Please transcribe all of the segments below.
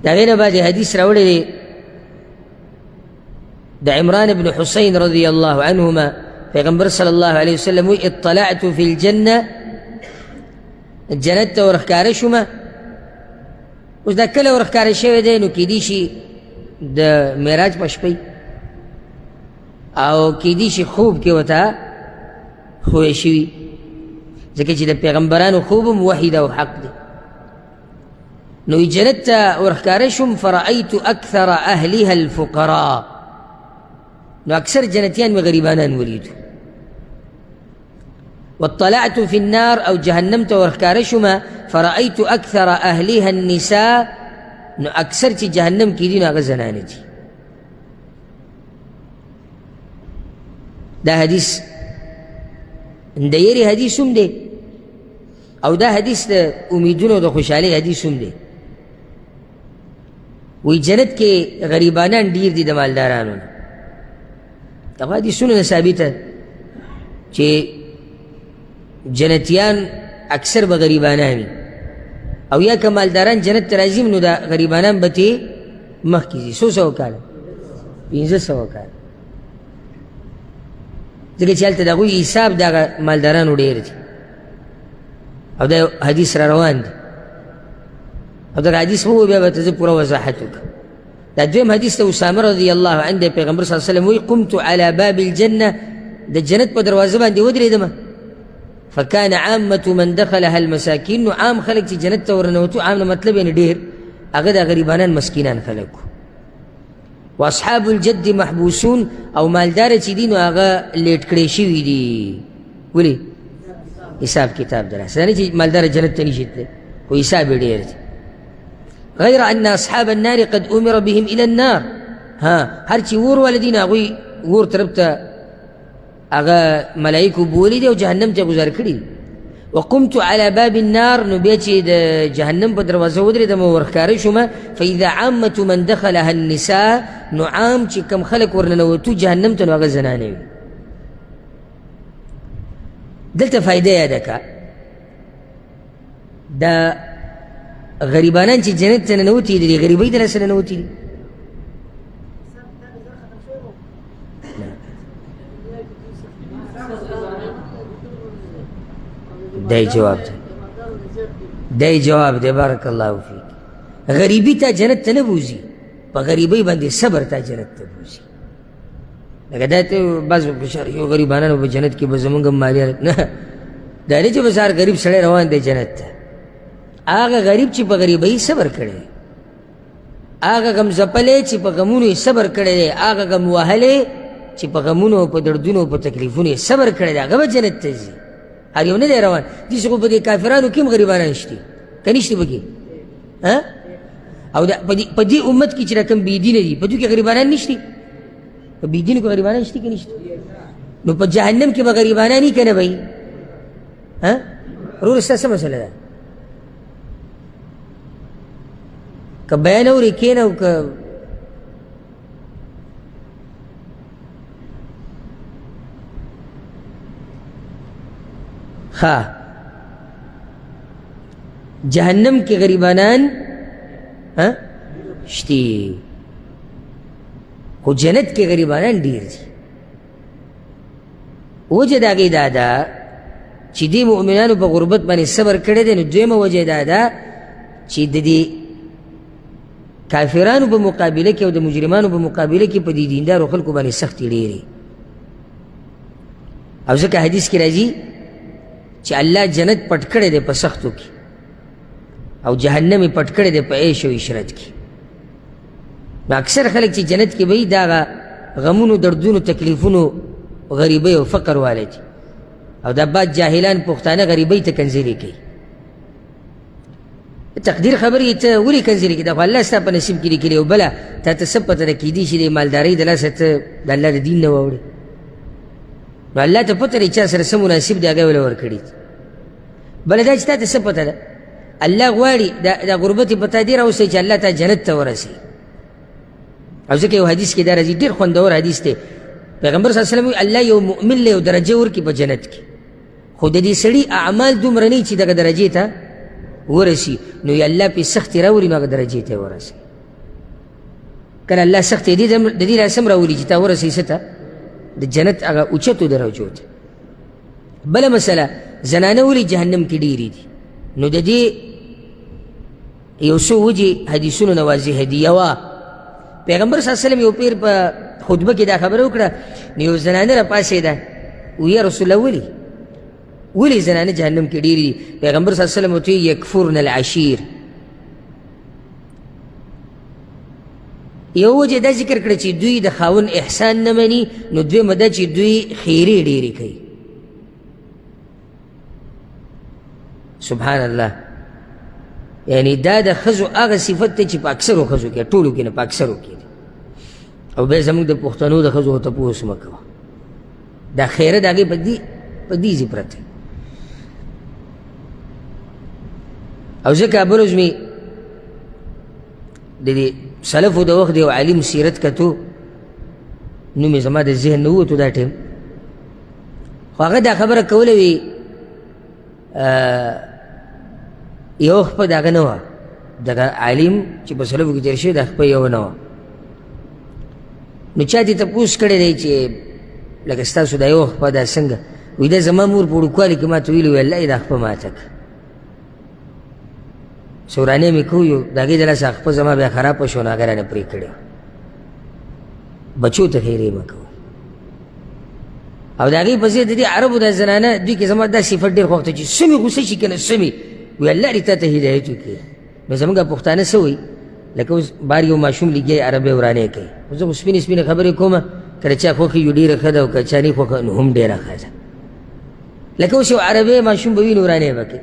دا غیر بعد حدیث راوړی دی د عمران بن حسین رضی الله عنهما پیغمبر صلی الله علیه وسلم وی اطلعت فی الجنه جنت ته ورښکاره شومه. اوس دا کله ورښکاره شوی دی نو کیدی شي د معراج په شپه او کیدی شي خوب کې ورته خوی شوي ځکه چې د پیغمبرانو خوب هم وحی ده او حق دی. نو جنت ته ورښکاره شوم فرأیت اکثر اهلها الفقراء نو اکثر جنتیان مې غریبانان ولیدو. واطلعت في النار او جهنم ته ورښکاره شومه فرأیت اکثر اهلها النساء نو اکثر چې جهنم کې دي نو هغه زنانه دي. دا حدیث د یری حدیث هم دی او دا حدیث د امیدونو د خوشحالۍ حدیث هم دی. وی جنت کې غریبانان ډیر دي د مالدارانو نه. دا حدیثونه نه ثابته چې جنتیان اکثر به غریبانان وي او یا که مالداران جنت ته راځي نو دا غریبانان به ترې مخکې ځي. څو سوه کاله 1500 کاله ځکه چې هلته د هغوی حساب دغه مالدارانو ډېر دی او دا حدیث را روان دی او دغه حدیث ووایو بیا به ته زه پوره وضاحت وکړم. دا دویم حدیث ته اسامه رضی الله عنه دی پیغمبر صلی الله علیه وسلم وایي قمت علی باب الجنه د جنت په دروازه باندې ودرېدمه فكان عامة من دخلها المساكين نو عام خلق چې جنت ته ورنوتو عام نه مطلب یې ډېر هغه د غریبانان مسکینان خلق واصحاب الجد محبوسون او مالدار چې دي نو هغه لیټ کړی شوي دي. ولې حساب کتاب دراسه نه چې مالدار جنت ته نشي تللی خو حساب یې ډېر دی. غیر ان اصحاب النار قد امر بهم الى النار هر چې ور والدي نو هغوی ور طرف ته هغه ملائکو بولی دی او جهنم ته گذار کړي. وقمت على باب النار نو بیا چې د جهنم په دروازه ودرېدم او ورښکاره شومه فاذا عامة من دخلها النساء نو عام چې کم خلک ورننوتو جهنم ته نو هغه زنانې وي. دلته فایده یاده که دا غریبانان چې جنت ته ننوتي دي غریبۍ دلاسه ننوتي دي دای جواب دی دای جواب دی بارک الله فیک. غریبی تا جنت ته نه بوځي په غریبۍ باندې صبر تا جنت ته بوځي. لکه دا ته بعض یو غریبانانو په جنت کې به زمونږ مالیات نه دا نه چې بس هر غریب سړی روان دی جنت ته. هغه غریب چې په غریبۍ صبر کړی هغه غم ځپلی چې په غمونو یې صبر کړی دی هغه غم وهلی چې په غمونو په دردونو په تکلیفونو یې صبر کړی دی هغه به جنت ته ځي. هر یو نه دی روان. داسې خو په دې کافرانو کې هم غریبانان شته که نشته پکې او په دې امت کې چې رقم بېدینه دي په دوی کې غریبانان نشته. په بېدینو کې غریبانان شته که نشته نو په جهنم کې به غریبانان وي که نه به وي ورور ستا څه مسله ده که بیان اورې کښېنه او که جهنم کې غریبانان شتی خو جنت کې غریبانان ډیر دي. وجه د هغې دا ده چې دې مؤمنانو په غربت باندې صبر کړی دی. نو دویمه وجه دا ده چې د دې کافرانو په مقابله کې او د مجرمانو په مقابله کې په دې دیندارو خلکو باندې سختې ډېرې او ځکه حدیث کې راځي چې الله جنت پټ کړی دی په سختو کې او جهنم یې پټ کړی دی په عیش او عشرت کې. نو اکثر خلک چې جنت کې به وي دا غمونو دردونو تکلیفونو غریبۍ او فقر والی دي او دا بعد جاهلان پښتانه غریبۍ ته کنځلې کوي. تقدیر خبرې ته ولې کنځلې کوي؟ دا خو الله ستا په نصیب کې لیکلي او بله تا ته څه پته ده کیدی شي د مالدارۍ د لاسه ته د الله د دین نه واوړې نو الله ته پته دی چا سره څه مناسب دی هغه وله ورکړي. بله دا چې تا ته څه پته ده الله غواړي دا غربت یې په تا دې راوستی چې الله تا جنت ته ورسوي. او ځکه یو حدیث کې دا راځي ډېر خوندور حدیث دی. پیغمبر صلی الله علیه وسلم وایي الله یو مؤمن له یو درجه ورکړي په جنت کې خو د دې سړي اعمال دومره نه وي چې دغه درجې ته ورسي نو یې الله پې سختې راوړي نو هغه درجې ته یې ورسوي. کله الله سخت دی د دې رسم راولي چې تا ورسې څه ته د جنت هغه اوچتو درجو ته. بله مسله زنانه ولې جهنم کې ډېرې دي؟ نو د دې یو څو وجې حدیثونو نه واضحه دي. یوه پیغمبر صلی الله علیه وسلم یو پیر په خطبه کې دا خبره وکړه، نو یو زنانه راپاڅېده وی یا رسول الله ولې زنانه جهنم کې ډېرې دي؟ پیغمبر صلی الله علیه وسلم ورته یکفرن العشیر. یو وجه دا ذکر کړه چې دوی د خاون احسان نه مني، نو دویمه دا چې دوی خیرې ډېرې کوي. سبحان الله. یعنی دا د ښځو هغه صفت دی چې په اکثرو ښځو کې، ټولو کې نه په اکثرو کې دی. او بیا زموږ د پښتنو د ښځو تپوس مه کوه، دا خیره د هغې په دې ځای پرته. او ځکه بل ورځ مې د دې سلفو د وخت یو عالم سیرت کتو، نوم یې زما د ذهن نه ووتو دا ټیم، خو هغه دا خبره کوله وي یو خپه د هغه نه وه، دغه عالم چې په سلفو کې تېر شوی دا خپه یو نه وه. نو چا دې تپوس کړی دی چې لکه ستاسو دا یو خپه دا څنګه؟ وایي دا زما مور په وړوکوالي کې ما ته ویلي وی الله یې دا خپه ماته کړه. سورانې مې کوو د هغې د لاسه خپه زما بیا خرابه شو، نو هغه رانه پرې کړې. بچو ته خیرې مه کوو. او د هغې په ځای د دې عربو دا زنانه دوی کې زما دا صفت ډېر خوښ دی چې سمې غوسه شي که نه سمې، وی الله دې تا ته هدایت وکړي. نو زموږ پښتانه څه وایي؟ لکه اوس بار یو ماشوم لګیا عربۍ ورانې کوي، زه خو سپینې سپینې خبرې کومه، کله چا خوښه یو ډېره ښه ده او که چا نه خوښه نو هم ډېره ښه ده. لکه اوس یو عربۍ ماشوم به وي نو ورانې به کوي،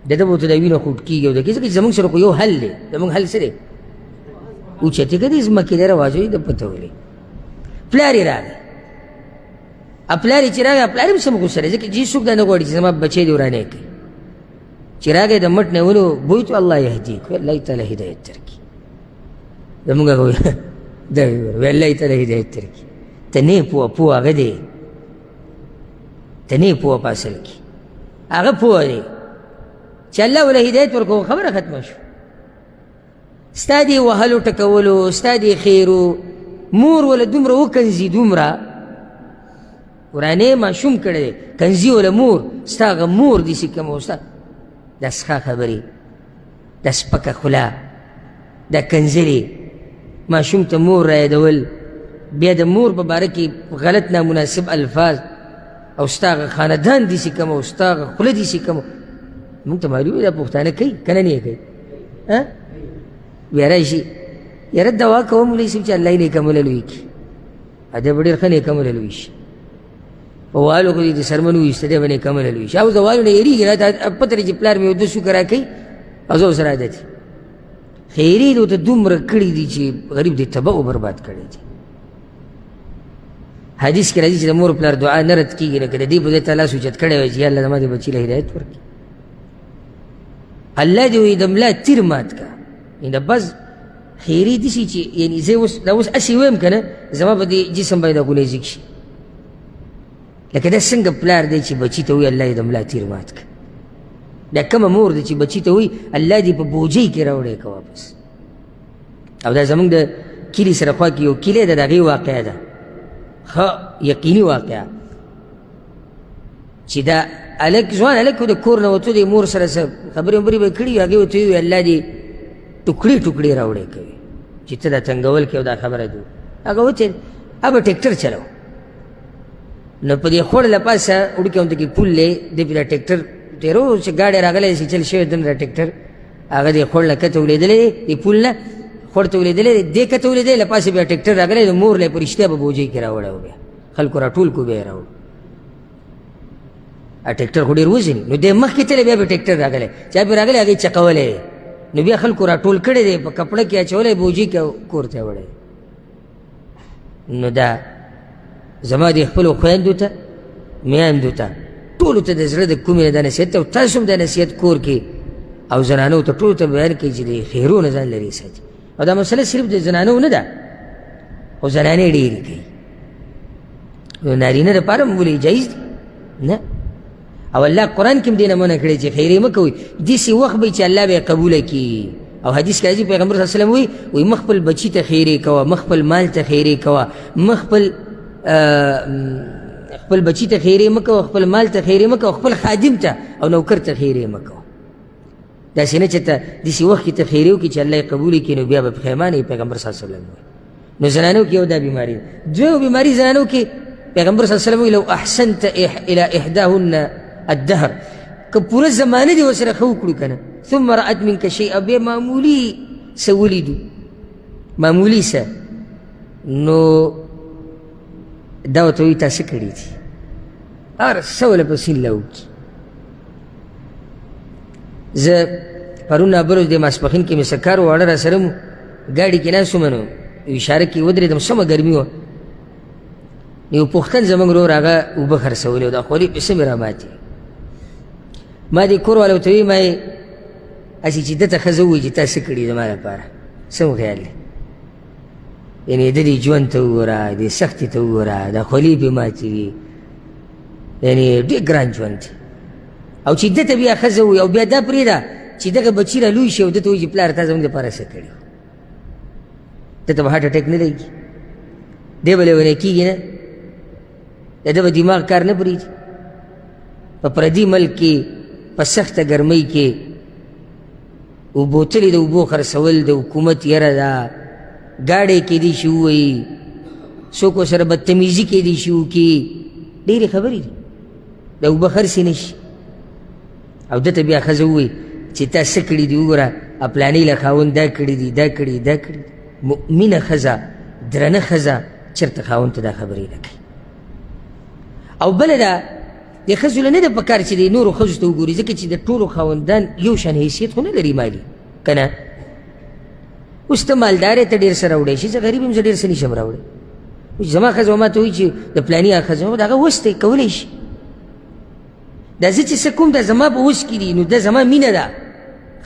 د ده به ورته دا وینه خوټ کېږي او د ځکه چې زموږ سره خو یو حل دی. زموږ حل څه دی؟ اوچتې که دې ځمکې دی رواج وي د پته ولې. پلار یې راغی، پلار یې چې راغی پلار یې هم سم غوسه دی، ځکه چې څوک دا نه غواړي چې زما بچی دې ورانې کوي. چې راغی د مټ نه ونیو بوی تو الله یهدیک، وی الله تعالی هدایت درکړي. زموږ هغه دا وی الله تعالی هدایت درکړي. ته نه پوه، پوه هغه دی، ته نه پوه په اصل کې، هغه پوه دی چې الله وله هدایت ورکوو. خبره ختمه شو. ستا دې وهلو ټکولو، ستا دې خیرو، مور وله دومره وکنځي، دومره ورانې ماشوم کړی دی، کنځي وله مور، ستا هغه مور داسې کومه ستا دا څښه خبرې، دا سپکه خوله، دا کنځلې، ماشوم ته مور رایادول، بیا د مور په باره کې غلط نامناسب الفاظ، او ستا هغه خاندان داسې کومه او ستا هغه خوله داسې کومه. مونږ ته معلوم دا پښتانه کوي که نه نه یې کوي؟ بیا راشي یاره دوا کوه مولوي صاحب چې الله یې نیکه مله لوی کړي، دی به ډېر ښه نیکه مله لوی شي. په والو خو دې د سرمن وویسته دی به نیکه مله لوی شي. او د والو نه یېرېږي، راته پته لري چې پلار مې یو دوه سوکه راکوي او زه ورسره عادت یم. خیرې دې ورته دومره کړي دي چې غریب دې تباه او برباد کړی دي. حدیث کې راځي چې د مور پلار دعا نه رد کېږي، نه که د دې په ځای ته لاس اوچت کړی وای چې یا الله زما دې بچي له هدایت ورکړي، الله دې وایي د ملا تیر مات که. د بس خیرې داسې چې یعنې زه دا اوس هسې وایم که نه زما په دې جسم باندې دا ګناه ځګ شي. لکه دا څنګه پلار دی چې بچي ته وایي الله یې د ملا تیر مات که. دا کومه مور ده چې بچي ته وایي الله دې په بوجۍ کې راوړی که واپس. او دا زموږ د کلي سره خوا کې یو کلی ده، د هغې واقعه ده، ښه یقیني واقعه، چې دا هلک ځوان هلک د کور نه وتو دی، مور سره څه خبرې وبرې به کړي، هغې ورته وویل الله دې ټوکړې ټوکړې راوړی کوي چې ته دا تنګول کې او دا خبره ده. هغه وتې هغه ټیکټر چلو، نو په دې خوړ له پاسه وړوکې غونته کې پل دی، دی پې دا ټیکټر تېرو چې ګاډی راغلی چې چل شوی دنه دا ټیکټر، هغه دې خوړ نه کته ولیدلی دی، دې پل نه خوړ ته ولیدلی دی، دې کته ولیدلی، له پاسه بیا ټیکټر راغلی، د مور له یې په رښتیا په بوجۍ کې راوړی و، بیا خلکو راټول کو بیا یې راوړ. ټیکټر خو ډېر وزني، نو دې مخکې تللی بیا به ټیکټر راغلی، چا پې راغلی هغې چقولی، نو بیا خلکو راټول کړی دی، په کپړه کې اچولی، بوجۍ کې کور ته وړی. نو دا زما د خپلو خویندو ته، میندو ته، ټولو ته د زړه د کومې نه دا نصیحت ته، او تاسو هم دا نصیحت کور کې او زنانو ته ټولو ته بیان کوي چې د خیرو نه ځان لرې ساتي. او دا مسله صرف د زنانو نه ده، خو زنانې ډېرې کوي. نو نارینه دپاره هم ولې جایز دي؟ نه. او الله قرآن کې هم دې نه منع کړی چې خیرې مه کوئ، داسې وخت به چې الله به یې قبوله کړي، او حدیث کې راځي پیغمبر صلی الله علیه وسلم وی مخ خپل بچي ته خیرې کوه، مخ خپل مال ته خیرې کوه، مخ خپل بچي ته خیرې مه کوه، خپل مال ته خیرې مه کوه، خپل خادم ته او نوکر ته خیرې مه کوه. داسې نه چې ته داسې وخت کې ته خیرې وکړي چې الله یې قبول کړي نو بیا به پښیمانه یې پیغمبر صلی الله علیه وسلم وایي. نو زنانو کې یو دا بیماري ده. دویمه بیماري زنانو کې پیغمبر صلی الله علیه وسلم وایي لو احسنت الی احداهن الدهر، که پوره زمانه دې ورسره ښه وکړو که نه ثم رأت منک شیئا بیا معمولي څه ولیدو معمولي څه نو دا ورته وایي تا څه کړي دي هر څه وله په سین له وکړي. زه پرون نابروز د ماسپښین کې مې څه کار واړه را سره مو ګاډي کې ناست وم نو اشاره کې ودرېدم سمه ګرمي وه. یو پوښتن زموږ ورور هغه اوبه خرڅولې وه دا خولې پسې مې را ماتې. ما دې کور والا ورته وایي ما یې هسې چې ده ته ښځه ووایي چې تا څه کړي زما لپاره څه مو خیال دی یعنې د دې ژوند ته وګوره دې سختې ته وګوره دا خولې پې ماتې وي یعنې ډېر ګران ژوند دی. او چې ده ته بیا ښځه ووایي او بیا دا پرېږده چې دغه بچي را لوی شي او ده ته وایي چې پلار تا زموږ دپاره څه کړي ده ته به هارټ اټیک نه لګي دی به لیونی کېږي نه د ده به دماغ کار نه پرېږدي په پردي ملک کې په سخته ګرمۍ کې بوتلې د اوبو خرڅول د حکومت یره ده ګاډی کېدی شي ووایي څوک ورسره بدتمیزي کېدی شي وکړي ډېرې خبرې دي د اوبه خرڅې نه شي او ده ته بیا ښځه ووایي چې تا څه کړي دي وګوره پلانۍ له خاوند دا کړي دي دا کړي دا کړي دي. مؤمنه ښځه درنه ښځه چېرته خاوند ته دا خبرې نه کوي. او بله ده د ښځو له نه ده پکار چې د نورو ښځو ته وګوري ځکه چې د ټولو خاوندان یو شان حیثیت خو نه لري مالي که نه. اوس ته مالدار یې ته ډېر څه راوړی شي زه غریب یم زه ډېر څه نشم راوړی. زما ښځه ما ته وایي چې د پلاني هغه ښځه د هغه وس دی کولی شي دا زه چې څه کوم دا زما په وس کې دي نو دا زما مینه ده.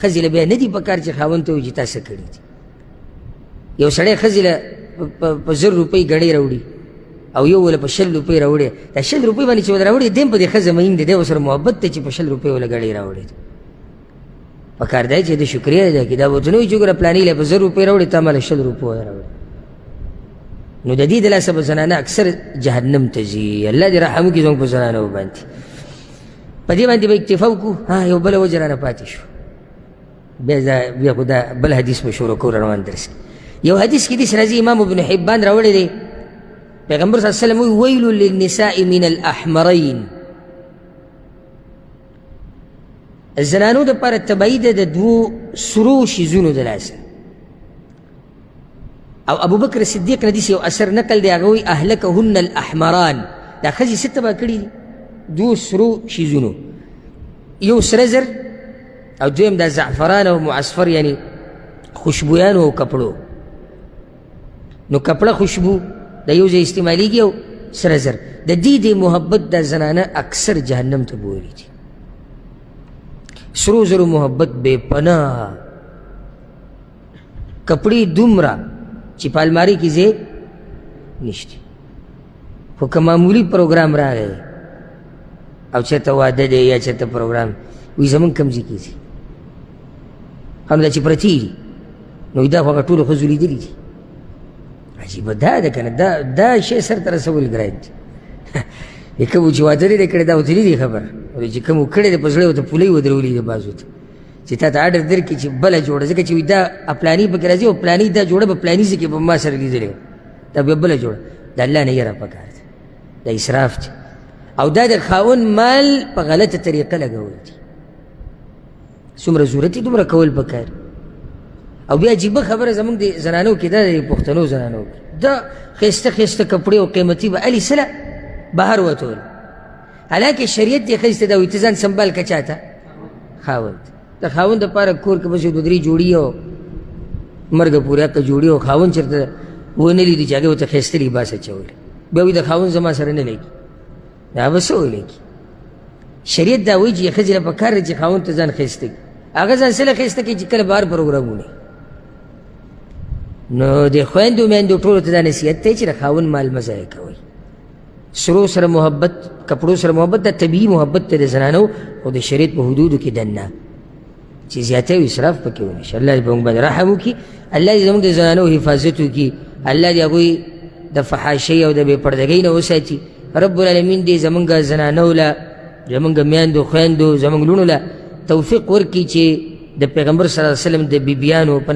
ښځې له بیا نه دي پکار چې خاوند ته وایي چې تا څه کړي دي. یو سړی ښځې له په 1000 روپۍ ګړۍ راوړي او یو وله په 100 روپۍ راوړې دا 100 روپۍ باندې چې ونه راوړې دی هم په دې ښځه مین دی دی ورسره محبت دی چې په 100 روپۍ وله ګړۍ راوړې پکار دی چې د شکریه ادا کړي. دا ورته نه وایي چې ګوره پلاني له په 1000 روپۍ راوړې تا ما له 100 روپۍ راوړې. نو د دې د لاسه به زنانه اکثر جهنم ته ځي. الله دې رحم وکړي زموږ په زنانو باندې. په دې باندې به اکتفا وکړو. یو بله وجه رانه پاتې شو بیا خو دا بل حدیث به شروع کړو روان درس کې. یو حدیث کې داسې راځي امام ابن حبان راوړی دی پیغمبر صلی الله علیه وسلم وی ویل للنساء من الاحمرین زنانو دپاره تبعید د دوو سرو شیزونو د لاسه. او ابو بکر صدیق نه داسې یو اثر نقل دی هغه وایي اهلکهن الاحمران دا ښځې څه تباه کړي دي دوو سرو شیزونو یو سره زر او دویم دا زعفران او معصفر یعنی خوشبویانو او کپړو. نو کپړه خوشبو د یو ځای استعمالیږي او سره زر د دې د محبت دا زنانه اکثر جهنم ته بولی دي. سرو زرو محبت بے پناه کپړې دومره چې په المارۍ کې ځای نشته. خو که معمولي پروګرام راغی او چېرته واده دی یا چېرته پروګرام وایي زمونږ کوم ځای کې ځي همدا چې پرتې دي نو دا خو هغه ټولو ښځو لیدلي دي. عجیبه دا ده که نه دا شی سر ته رسول ګران دي. کوم چې واده دی کړی دا ورته نه دي خبر چې کوم کړی دی په زړه ورته پولۍ ودرولي دي بعضو ته چې تا ته اډر درکړي چې بله جوړه ځکه چې دا پلاني پکې راځي او پلاني دا جوړه به پلاني ځای کې به ما سره لیدلې دا بیا بله جوړه د الله نه یره پکار ده دا اسراف دی او دا د خاوند مال په غلطه طریقه لګول دي. څومره ضرورت یې دومره کول پکار. او بیا عجیبه خبره زموږ د زنانو کې دا د پښتنو زنانو کې دا ښایسته ښایسته کپړې او قیمتي به الې سله بهر وتول حالانکې شریعت دې ښایسته دا وایي ته ځان سنبال که چا ته خاوند د خاوند دپاره کور کې بس یو دوه درې جوړي او مرګه پورې حقه جوړي او خاوند چېرته ونه لیدي چې هغې ورته ښایسته لباس اچولی بیا وایي د خاوند زما سره نه لګي دا به څه ولیکي. شریعت دا وایي چې ښځې له پکار دی چې خاوند ته ځان ښایسته کړي هغه ځان سله ښایسته کوي چې کله بهر پروګرامونه. نو د خویندو میندو ټولو ته دا نصیحت دی چې د خاوند مال مه ضایع کوئ. سرو سره محبت کپړو سره محبت دا طبیعي محبت دی د زنانو خو د شریعت په حدودو کې دننه چې زیاتی او اسراف پکې ونه شي. الله دې په موږ باندې رحم وکړي. الله دې زموږ د زنانو حفاظت وکړي. الله دې هغوی د فحاشۍ او د بې پردګۍ نه وساتي. رب العالمین دې زمونږ زنانو له زمونږ میندو خویندو زمونږ لوڼو له توفیق ورکړي چې د پیغمبر صلی الله علیه وسلم د بیبیانو په